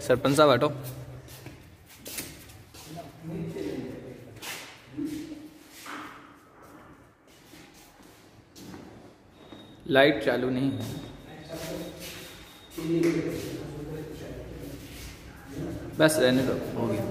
सरपंच साहब हटो। लाइट चालू नहीं है। बस रहने दो, हो गया।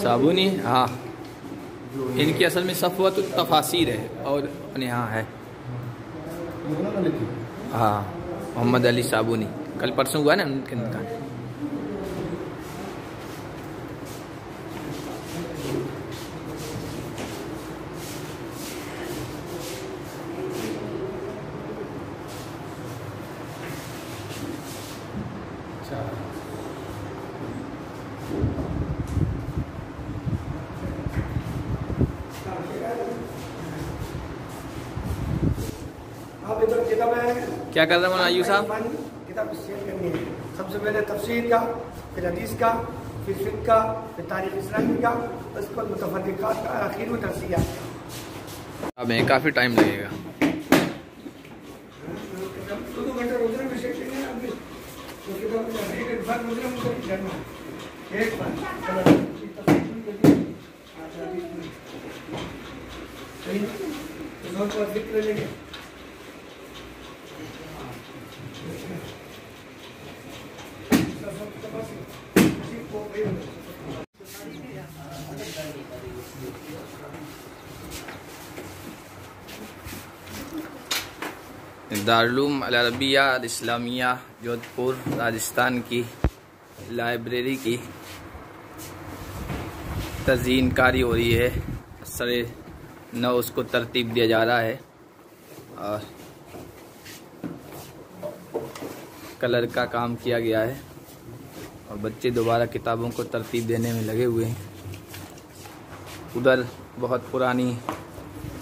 साबुनी, हाँ, इनकी असल में सफ़वत तफासिर है और अपने यहाँ है। हाँ, मोहम्मद अली साबुनी, कल परसों हुआ ना उनके दुकान। क्या कर रहे हैं आयु साहब? किताब शेयर करनी है। सबसे पहले तफसीर का, फिर हदीस का, फिर फिक़्ह का, फिर तारीख़ इस्लामी का, उसके बाद मुतफ़र्रिक़ात का, आखिर में तफसीर। अब यहाँ काफ़ी टाइम लगेगा। दारुल अरबिया इस्लामिया जोधपुर राजस्थान की लाइब्रेरी की तज़यीनकारी हो रही है। सरे न उसको तरतीब दिया जा रहा है और कलर का काम किया गया है और बच्चे दोबारा किताबों को तरतीब देने में लगे हुए हैं। उधर बहुत पुरानी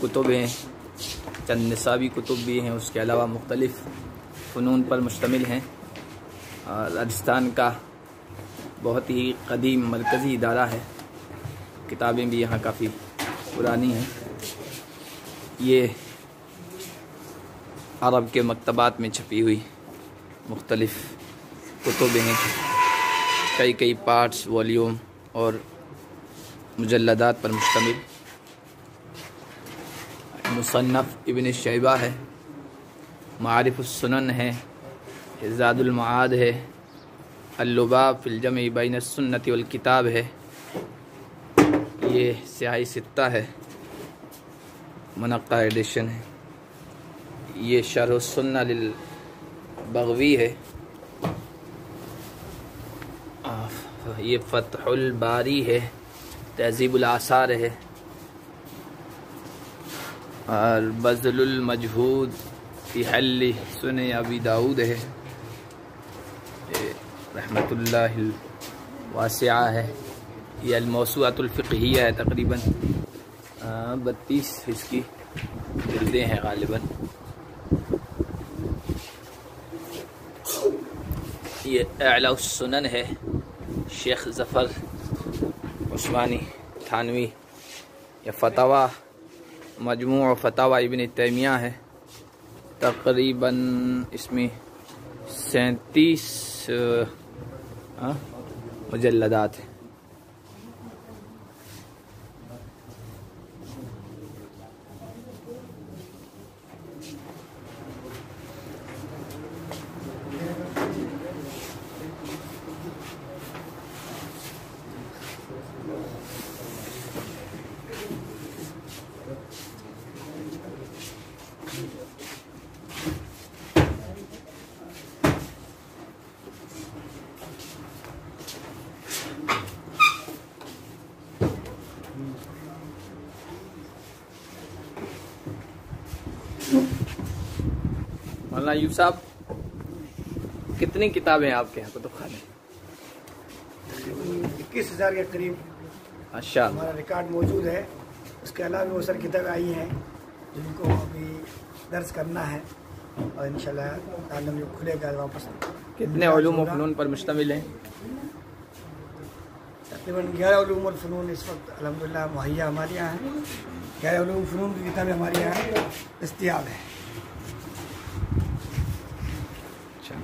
कुतुबें, चंद निसाबी कुतुब भी हैं, उसके अलावा मुख्तलिफ़ फ़नून पर मुश्तमिल हैं। राजस्थान का बहुत ही कदीम मरकज़ी इदारा है। किताबें भी यहाँ काफ़ी पुरानी हैं। ये अरब के मकतबात में छपी हुई मुख्तलिफ़ कुतुबें हैं, कई पार्ट्स, वॉल्यूम और मुजल्लदात पर मुश्तमिल। मुसन्नफ़ इब्न शैबा है, मारिफ़ुस्सुनन है, ज़ादुल मआद है, अल-लुबाब फ़िल जम्इ बैन अस्सुन्नति वल किताब है। ये स्याही सित्ता है, मुनक्का एडिशन है। ये शरह-उस-सुन्ना लिल बग़वी है। ये फ़तहुल बारी है, तहज़ीबुल आसार है और बज़लुल मजहूद फ़ी हल्ल सुनन अबी दाऊद है। रहमतुल्लाहिल वासिआ है। ये अल-मौसूअतुल फ़िक़हिय्या है। तकरीबन 32 इसकी जिल्दें हैं गालिबन। ये अअला-उस-सुनन है, शेख ज़फ़र उस्मानी थानवी। या फ़तावा मजमू फ़तावा इब्न तैमिया है। तकरीबन इसमें 37 मुजल्लदात हैं। मौलाना अय्यूब साहब, कितनी किताबें हैं आपके यहाँ कुतुब खाने? 21,000 के करीब अच्छा, हमारा रिकॉर्ड मौजूद है। उसके अलावा भी बहुत सारी किताबें आई हैं जिनको अभी दर्ज करना है और इंशाल्लाह आलम जो खुलेगा वापस। कितने उलूम व फ़नून पर मुश्तमिल है? तकरीबन 11 उलूम और फ़नून इस वक्त अल्हम्दुलिल्लाह मुहैया हमारे यहाँ हैं। 11 उलूम फ़नून की किताबें हमारे यहाँ दस्तयाब हैं। अच्छा।